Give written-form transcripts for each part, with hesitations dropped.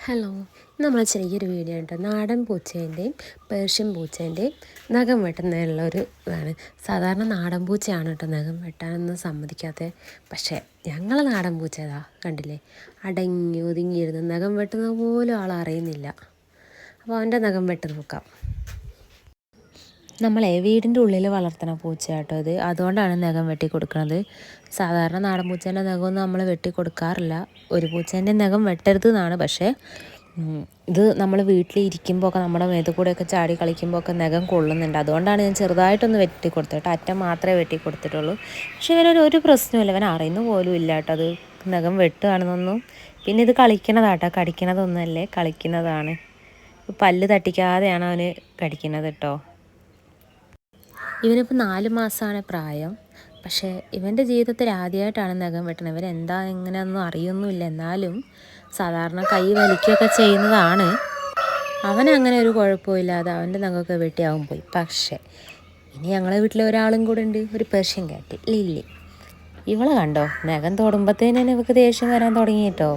Hello, നമ്മളെ ചെറിയൊരു video ഉണ്ട്. നാടൻ പൂച്ചേൻ്റെയും പേർഷ്യൻ പൂച്ചേൻ്റെയും നഖം വെട്ടുന്നതിനുള്ളൊരു ഇതാണ്. സാധാരണ നാടൻ പൂച്ചയാണ് കേട്ടോ നഖം വെട്ടാനൊന്നും സമ്മതിക്കാത്തത്. പക്ഷേ ഞങ്ങളെ നാടൻ പൂച്ച ഏതാ കണ്ടില്ലേ, അടങ്ങി ഒതുങ്ങിയിരുന്ന് നഖം വെട്ടുന്നത് പോലും ആൾ അറിയുന്നില്ല. അപ്പോൾ അവൻ്റെ നഖം വെട്ട് നോക്കാം. നമ്മളെ വീടിൻ്റെ ഉള്ളിൽ വളർത്തുന്ന പൂച്ചയാട്ടോ ഇത്. അതുകൊണ്ടാണ് നഖം വെട്ടി കൊടുക്കുന്നത്. സാധാരണ നാടൻ പൂച്ചേൻ്റെ നഖമൊന്നും നമ്മൾ വെട്ടി കൊടുക്കാറില്ല. ഒരു പൂച്ചേൻ്റെ നഖം വെട്ടരുത് എന്നാണ്. പക്ഷേ ഇത് നമ്മൾ വീട്ടിലിരിക്കുമ്പോൾ ഒക്കെ നമ്മുടെ മേത്ത് കൂടെയൊക്കെ ചാടി കളിക്കുമ്പോൾ ഒക്കെ നഖം കൊള്ളുന്നുണ്ട്. അതുകൊണ്ടാണ് ഞാൻ ചെറുതായിട്ടൊന്ന് വെട്ടി കൊടുത്തത് കേട്ടോ. അറ്റം മാത്രമേ വെട്ടി കൊടുത്തിട്ടുള്ളൂ. പക്ഷേ ഇവനൊരു പ്രശ്നമില്ല, ഇവൻ അറിയുന്ന പോലും ഇല്ല കേട്ടോ അത് നഖം വെട്ടുകയാണെന്നൊന്നും. പിന്നെ ഇത് കളിക്കണതാട്ടോ, കടിക്കണതൊന്നുമല്ലേ, കളിക്കുന്നതാണ്. പല്ല് തട്ടിക്കാതെയാണ് അവന് കടിക്കുന്നത് കേട്ടോ. ഇവനിപ്പോൾ 4 മാസമാണ് പ്രായം. പക്ഷേ ഇവൻ്റെ ജീവിതത്തിൽ ആദ്യമായിട്ടാണ് നഖം വെട്ടണത്. ഇവരെന്താ എങ്ങനെയൊന്നും അറിയൊന്നുമില്ല. എന്നാലും സാധാരണ കൈ വലിക്കുകയൊക്കെ ചെയ്യുന്നതാണ്. അവനങ്ങനെ ഒരു കുഴപ്പമില്ലാതെ അവൻ്റെ നഖമൊക്കെ വെട്ടിയാവും പോയി. പക്ഷേ ഇനി ഞങ്ങളെ വീട്ടിൽ ഒരാളും കൂടെ ഉണ്ട്, ഒരു പേർഷ്യൻ ക്യാറ്റ് ലില്ലി. ഇവളെ കണ്ടോ, നഖം തൊടുമ്പോഴത്തേന് തന്നെ ഇവൾക്ക് ദേഷ്യം വരാൻ തുടങ്ങി കേട്ടോ.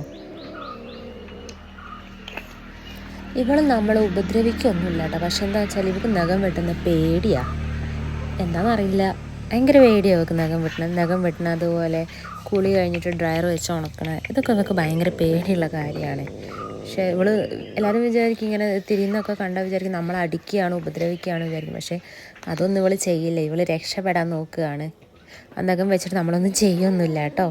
ഇവൾ നമ്മളെ ഉപദ്രവിക്കൊന്നുമില്ല കേട്ടോ. പക്ഷെ എന്താ വെച്ചാൽ ഇവൾക്ക് നഖം വെട്ടുന്ന പേടിയാണ്. എന്താണെന്നറിയില്ല, ഭയങ്കര പേടിയാണ് അവൾക്ക് നഖം വെട്ടണം. അതുപോലെ കുളി കഴിഞ്ഞിട്ട് ഡ്രയർ വെച്ച് ഉണക്കണം, ഇതൊക്കെ അവൾക്ക് ഭയങ്കര പേടിയുള്ള കാര്യമാണ്. പക്ഷേ എല്ലാവരും വിചാരിക്കും, ഇങ്ങനെ തിരിയുന്നൊക്കെ കണ്ടാൽ വിചാരിക്കും നമ്മൾ അടിക്കുകയാണ് ഉപദ്രവിക്കുകയാണ് വിചാരിക്കും. പക്ഷേ അതൊന്നും ഇവൾ ചെയ്യില്ല. ഇവൾ രക്ഷപ്പെടാൻ നോക്കുകയാണ്. ആ നഖം വെച്ചിട്ട് നമ്മളൊന്നും ചെയ്യൊന്നുമില്ല കേട്ടോ.